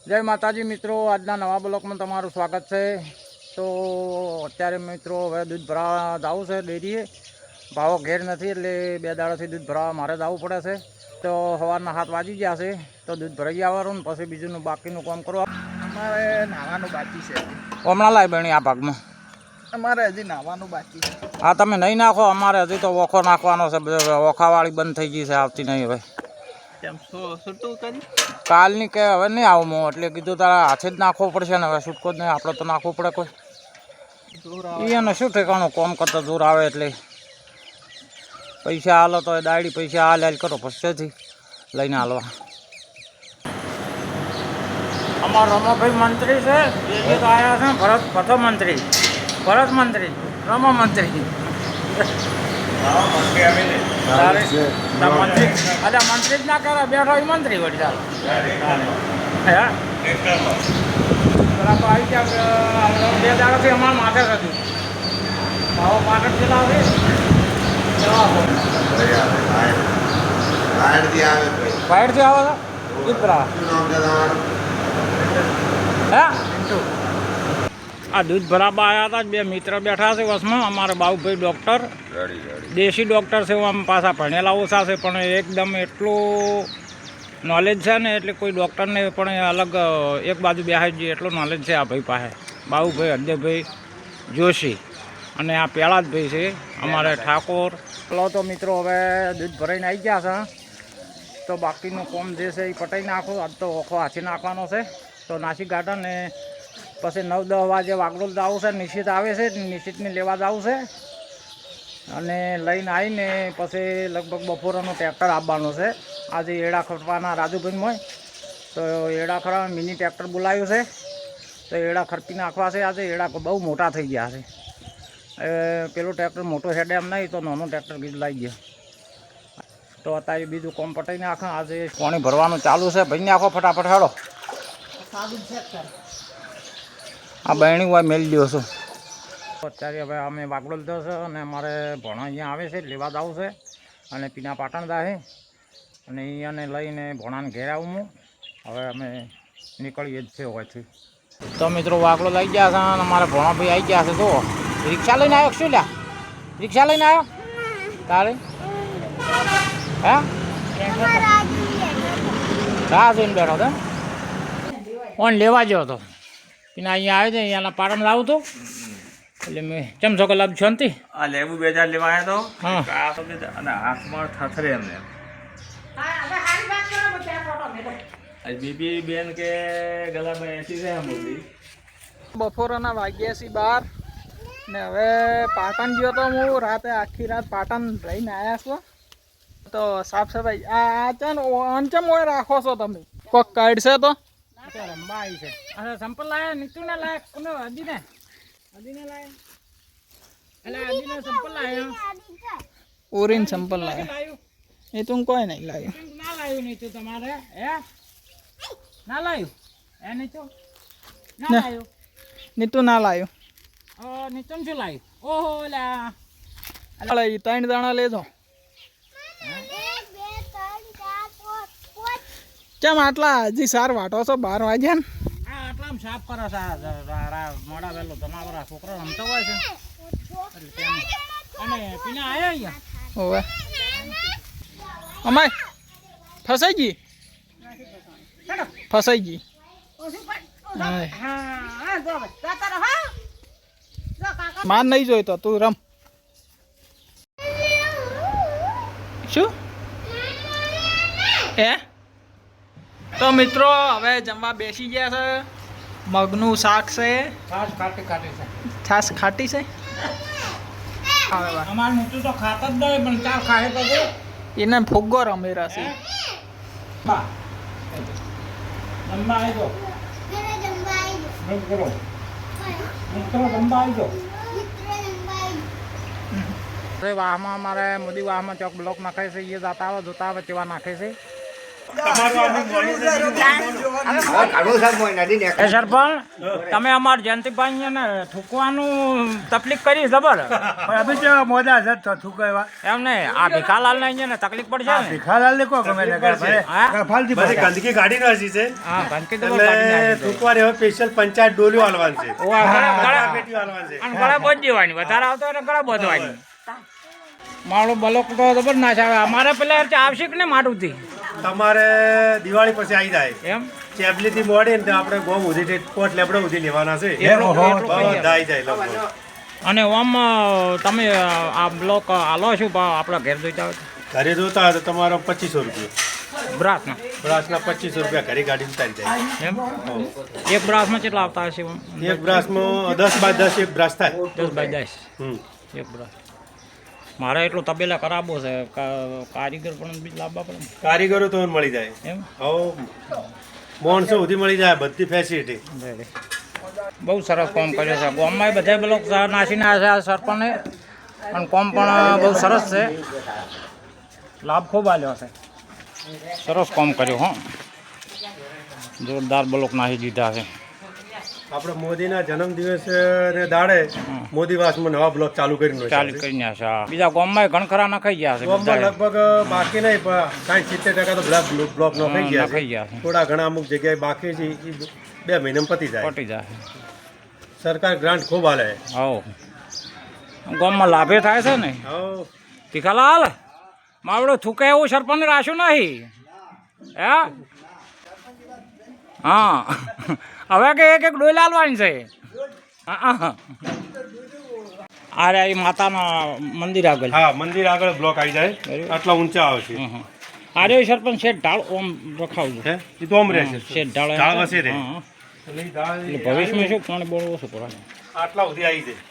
જય માતાજી મિત્રો, આજના નવા બ્લોકમાં તમારું સ્વાગત છે। તો અત્યારે મિત્રો હવે દૂધ ભરાવા જવું છે ડેરીએ। ભાવો ઘેર નથી એટલે 2 દાડાથી દૂધ ભરાવા મારે જવું પડે છે। તો સવારના 7 વાગી ગયા છે તો દૂધ ભરાઈ આવવાનું ને પછી બીજું બાકીનું કામ કરવા અમારે નાવાનું બાકી છે। હમણાં લાય બની આ ભાગમાં અમારે હજી નાવાનું બાકી છે। હા તમે નહીં નાખો, અમારે હજી તો ઓખો નાખવાનો છે। ઓખાવાળી બંધ થઈ ગઈ છે, આવતી નહીં હવે। કેમ છૂટું કરી કાલની કે હવે નહીં આવું હું એટલે કીધું તારા હાથે જ નાખવો પડશે ને હવે છૂટકો જ નહીં, આપણે તો નાખવું પડે કોઈ એને શું ઠેકાણું કોમ કરતા જોર આવે એટલે પૈસા હાલો તો એ દાડી પૈસા હાલ હાલ કરો પછીથી લઈને હાલવા। અમારા રમાભાઈ મંત્રી છે એ તો આવ્યા છે ભરત મંત્રી રમા મંત્રી મંત્રી જ ના કરે બેઠો એ મંત્રી વળી ચાલો તો આવી ગયા 2 દાડાથી અમારા માથે હતું ભાવો પાટણ કેટલા આવે બહારથી આવે હે આ દૂધ ભરાવા આવ્યા હતા 2 મિત્ર બેઠા છે વસમાં। અમારા બાબુભાઈ ડૉક્ટર દેશી ડૉક્ટર છે, આમ પાછા ભણેલા ઓછા છે પણ એકદમ એટલું નોલેજ છે ને એટલે કોઈ ડૉક્ટરને પણ અલગ એક બાજુ બેહાઈ જઈએ એટલું નોલેજ છે આ ભાઈ પાસે। બાબુભાઈ હરદેવભાઈ જોશી અને આ પેલાદભાઈ છે અમારે ઠાકોર। ચલો તો મિત્રો હવે દૂધ ભરાઈને આવી ગયા છે તો બાકીનું કોમ જે છે એ પટાઈ નાખો। આજ તો ઓખો હાથી નાખવાનો છે તો નાસી ગાર્ડન ને પછી 9-10 વાગે વાગડોલ જવું છે, નિશ્ચિત આવે છે, નિશ્ચિતને લેવા જવું છે અને લઈને આવીને પછી લગભગ બપોરનું ટ્રેક્ટર આપવાનું છે। આજે એડા ખરવાના રાજુભાઈમાં તો એડા ખરવા મિની ટ્રેક્ટર બોલાવ્યું છે તો એડા ખરપી નાખવા છે। આજે એડા બહુ મોટા થઈ ગયા છે, પેલું ટ્રેક્ટર મોટો હેડે એમ નહીં તો નાનું ટ્રેક્ટર ગીત લાવી ગયા તો અત્યારે બીજું કોમ પટાઈ નાખો। આજે પાણી ભરવાનું ચાલુ છે, ભાઈ નાખો ફટાફટ હેડો। આ બહેણી હોય મેળ દો છું અત્યારે હવે અમે વાગડોલ દો છે અને અમારે ભણો અહીંયા આવે છે લેવા જવું છે અને પીના પાટણ જાહે અને અહીંયાને લઈને ભણાને ઘેર આવું હું હવે અમે નીકળીએ જ છે હોયથી। તો મિત્રો વાગડોલ આવી ગયા છે અને અમારે ભણો ભાઈ આવી ગયા છે। તો રિક્ષા લઈને આવ્યો શું લ્યા? રિક્ષા લઈને આવ્યો તારે હે રાહ જોઈને બેઠો હતો ઓન લેવા ગયો હતો પીના અહીંયા આવે છે અહીંયાના પાટણ લાવું તો એટલે મેં કેમ છો કે લાભ શાંતિ આ લેબુ 2 લેવા આવ્યા તો હા અને હાથમાં થથરે એમને બીબી બેન કે ગલામાં એસી છે મોટી બપોરના વાગ્યા છે 12 ને હવે પાટણ ગયો તો હું રાતે આખી રાત પાટણ રહીને આવ્યા છો તો સાફ સફાઈ આ ચાન અંચમ હોય રાખો છો તમે કોક કાઢશે તો રંબા આવી છે અરે સંપલ લાયા નીચું ના લાયા કોને અદીને લાયા એટલે અદીને સંપલ લાયા ઓરીન સંપલ લાયા એ તું કોઈ નહીં લાવ્યું ના લાવ્યું નીચું તમારે હે ના લાવ્યું હે નીચું ના લાવ્યું નીતું ના લાવ્યું નીચું શું લાવ્યું ઓહો લા અલે 3 દાણા લેજો કેમ આટલા હજી 4 વાટો છો 12 વાગ્યા ને આટલામાં સાફ કરો છો મોડા વહેલો તમારા છોકરો રમતો હોય છે અને પીના આવ્યા અહીંયા હોવે અમાય ફસાઈ ગઈ માર નહીં જોઈતો તું રમ શું હે તો મિત્રો હવે જમવા બેસી ગયા છે। મગનું શાક છે, છાશ ખાટી છે છાશ ખાટી છે અમારે નીચું તો ખાતા જ નહીં પણ ચાલ ખાય તો એને ફુગ્ગો રમેરા છે બા જમવા આવી જાઓ વાહમાં અમારે મોદી વાહમાં ચોક બ્લોક નાખે છે એ જોતા આવે કેવા નાખે છે એ સરપંચ તમે અમાર જયંતિભાઈ ને થૂકવાનું તકલીફ કરી જબર અભી તો મોજા છે તો થૂકવા એમ ને આ ભીખાલાલ ને તકલીફ પડશે ને ભીખાલાલ ને કો ગમે ને હા? ફાલતી બધી ગંદકી કાઢી નાખી છે હા ગંદકી તો બહુ એટલે કાઢી નાખી છે. થૂકવાને હવે સ્પેશિયલ પંચાયત ડોલીઓ હાલવાની છે ઓવા ગળા પેટીઓ હાલવાની છે અને ગળા બોધ દેવાની વધારે આવતો એટલે ગળા બોધવાની મારો બલોક તો જબર ના છે અમારે પેલા આવશે કે ને માટુંથી તમારે દિવાળી પછી આવી જાય એમ ચેપલી થી મોડી ને તો આપણે ગોમ ઉધી કોટ લેબડો ઉધી લેવાના છે એટલું બધા પૈસા. આવી જાય લગભગ અને ઓમ તમે આ બ્લોક આલો છો આપણા ઘેર જોઈતા હોય ઘરે જોતા હોય તો તમારો 2500 રૂપિયા બ્રાસના બ્રાસના 2500 રૂપિયા ઘરે ગાડી ઉતારી જાય એમ એક બ્રાસમાં કેટલા આવતા હશે ઓમ? એક બ્રાસમાં 10 બાય 10 એક બ્રાસ થાય 10 બાય 10 હમ એક બ્રાસ મારે એટલો તબેલા કરાવવો છે કારીગર પણ બી લાવવા પડે ને. કારીગરો તો મળી જાય એમ હવે માણસો સુધી મળી જાય બધી ફેસિલિટી બરાબર. બહુ સરસ કામ કર્યો છે ગામમાં બધા બ્લોક નાસીને આવ્યા છે આ સરપંચે અને કામ પણ બહુ સરસ છે લાભ ખૂબ આવ્યો છે સરસ કામ કર્યું હો જોરદાર બ્લોક નાખી દીધા છે આપણે મોદીના જન્મદિવસ ને દાડે મોદી વાસમાં નવા બ્લોક ચાલુ કરીને ચાલુ કરીને આવ્યા છે હા. બીજા ગામમાં ઘણખરા નખાઈ ગયા છે ગામમાં બધાએ. લગભગ બાકી નહીં પણ 60-70% તો બ્લોક નખાઈ ગયા નખાઈ છે ગયા છે થોડા ઘણા અમુક જગ્યાએ બાકી છે એ 2 મહિનામાં પતી જાય પટી જાય સરકાર ગ્રાન્ટ ખૂબ હાલે હો ગામમાં લાભે થાય છે ને હવ તીખાલાલ માવડો થૂકે એવું સરપંચ રાખ્યું નહીં હે હા હવે કે એક ડોલ હાલવાની છે હા અરે એ માતાના મંદિર આગળ હા મંદિર આગળ બ્લોક આવી જાય બરાબર. આટલા ઊંચા આવશે અરે સરપંચ શેઠ ઢાળ ઓમ રખાવજો હે એ તો આમ રહેશે શેઠ ઢાળ ઢાળ વસે રહે. હા. એટલે ઈ ઢાળ એટલે ભવિષ્યમાં શું પાણી બહુ ઓછું પડે આટલા સુધી આવી જાય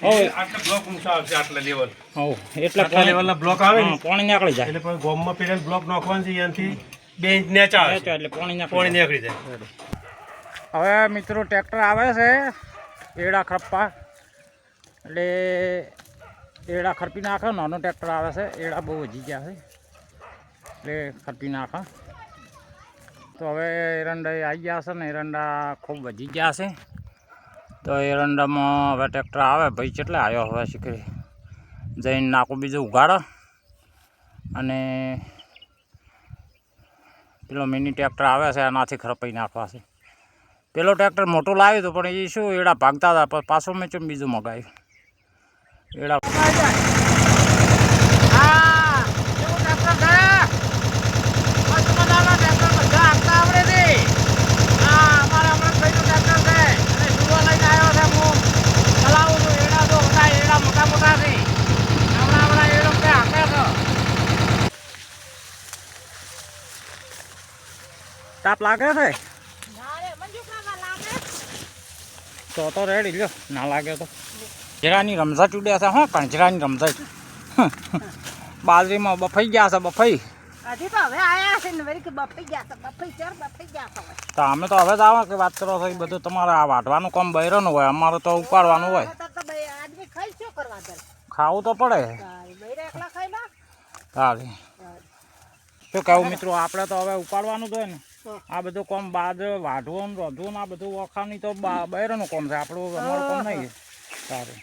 હવે આટલા બ્લોક ઊંચા આવશે આટલા લેવલ હવે એટલે આટલા લેવલના બ્લોક આવે ને પાણી નીકળી જાય એટલે પણ ગોમમાં પેલા બ્લોક નાખવાનું છે એનાથી 2 ઇંચ નેચા આવે એટલે પાણી પાણી નીકળી નીકળી જાય હવે મિત્રો ટ્રેક્ટર આવે છે એડા ખરપા એટલે એડા ખરપી નાખે નાનો ટ્રેક્ટર આવે છે એડા બહુ વધી ગયા છે એટલે ખરપી નાખે તો હવે એરંડા આવી ગયા છે ને એરંડા ખૂબ વધી ગયા છે તો એરંડામાં હવે ટ્રેક્ટર આવે ભાઈ કેટલે આવ્યો હવે શીખરી જઈને નાખું બીજું ઉગાડો અને પેલો મિની ટ્રેક્ટર આવે છે એનાથી ખરપાઈ નાખવા છે પેલો ટ્રેક્ટર મોટું લાવ્યું હતું પણ એ શું એડા ભાગતા હતા પણ પાછું મેં ચમ બીજું મગાવ્યું એડા તાપ લાગે છે તો રેડી લ્યો ના લાગે તો જીરાની રમઝટ ઉડ્યા છે હા કણજરાની રમઝટ બાજરીમાં બફાઈ ગયા છે બફાઈ હજી તો હવે આયા છે ને વળી કે બફાઈ ગયા છે બફાઈ ગયા છે તો અમે તો હવે જ આવો કે વાત કરો છો એ બધું તમારે આ વાઢવાનું કામ બૈરાનું હોય અમારે તો ઉપાડવાનું હોય તો ભાઈ આદમી ખાઈ શું કરવા દે ખાવું તો પડે બૈરા એકલા ખાઈ ના તારે શું કહેવું મિત્રો આપણે તો હવે ઉપાડવાનું જ હોય ને આ બધું કામ બાદ વાઢવું રોધવું ને આ બધું વખાણની તો બૈરાનું કામ છે આપણું અમારું કામ નહીં સારું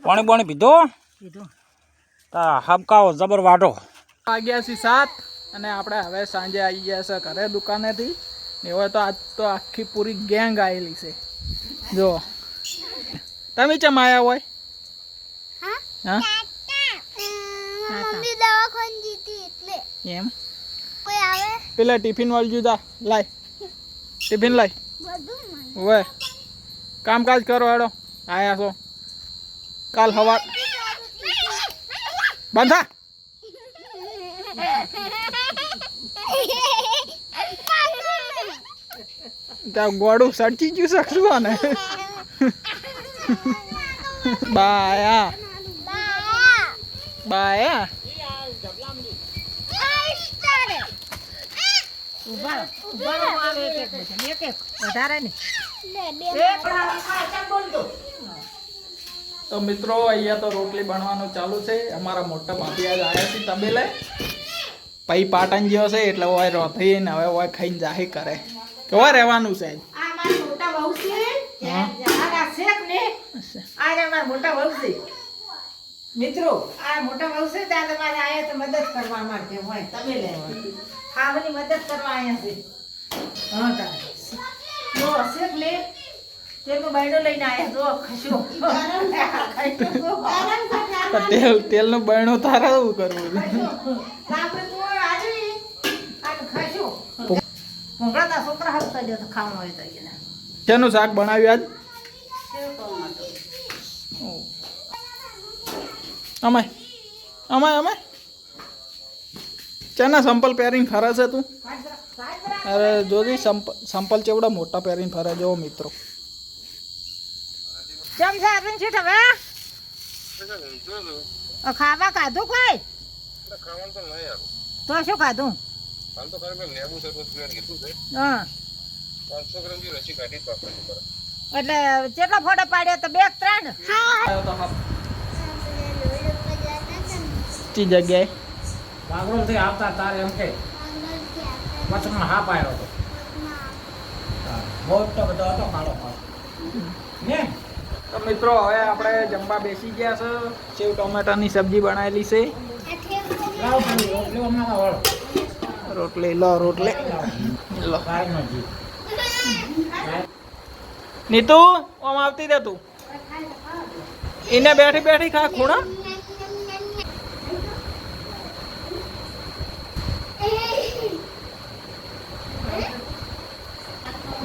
પાણી બાણી પીધો કીધું તા હબકાઓ જબર વાઢો વાગ્યા છે 7 અને આપણે હવે સાંજે આવી ગયા છે ઘરે દુકાનેથી ને હવે તો આજ તો આખી પૂરી ગેંગ આવેલી છે જો તમે ચમ આયા હોય હા મમ્મી દવાખાને જીતી એટલે એમ કોઈ આવે પેલા ટિફિન વાળી જુદા લાય ટિફિન લાય બધું હવે કામકાજ કરો હેડો આયા છો કાલ સવાર બંધા ત્યાં ગોળું સડકી ગયું શકશું ને બાયા બાયા વધારે ને તો મિત્રો અહીંયા તો રોટલી બનવાનું ચાલુ છે અમારા મોટા ભાભી આજ આવ્યા છે તબેલે પછી પાટણ જેવો છે એટલે ઓય રોધીને હવે ઓય ખાઈને જાહી કરે કેવા રહેવાનું છે આ મારા મોટા વહુ છે હા. આ શેક ને આ રે મારા મોટા વહુ છે મિત્રો આ મોટા વહુ છે ત્યાં તમારે આયા તો મદદ કરવા માટે હોય તમે લેવા હા મને મદદ કરવા આયા છે હા તારે જો શેક ને તેનો બાયડો લઈને આયા જો ખશો પણ તેલનું બરણું તારે એવું કરવું છે આપણે તો આજે આ ખશો ભૂંગળા છોકરા હાથ કરી તો ખાવાનું હોય તો એને શેનું શાક બનાવ્યું આજ અમાય અમાય અમાય ચાના સંપલ પહેરીને ફરે છે તું અરે જોજી સંપલ ચેવડા મોટા પહેરીને ફરે જો મિત્રો જમ છે આપણ છે હવે ખાવા ખાધું કોઈ તો શું ખાધું હા એટલે કેટલા ફોટા પાડ્યા તો 2-3 તી જગ્યાએ વાગરોળથી આવતા તારે એમ કે વચમાં હાપ આવ્યો હતો મોટો બધો હતો કાળો કાળો ને તો મિત્રો હવે આપણે જમવા બેસી ગયા છે સેવ ટોમેટાની સબ્જી બનાવેલી છે લાવ ખાલી રોટલી અમારા વળ રોટલી લો રોટલી લો ગાયનો ઘી નીતુ આમ આવતી દે તું એને બેઠી બેઠી ખા ખૂણા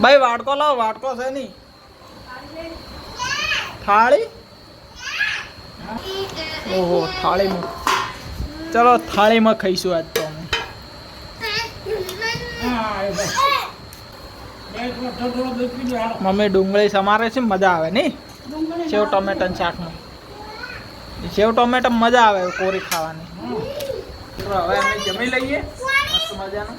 ભાઈ વાટકો લાવ વાટકો છે નહીં થાળી ઓહો થાળીમાં ચલો થાળીમાં ખાઈશું આજ તો અમે હા એ બસ બે થોડો થોડો દૂધ પીજો હાલો મમ્મી ડુંગળી સમારે છે મજા આવે નહીં સેવ ટોમેટાનું શાકમાં સેવ ટોમેટા મજા આવે કોરી ખાવાની તો હવે અમે જમી લઈએ મસ્ત મજાનું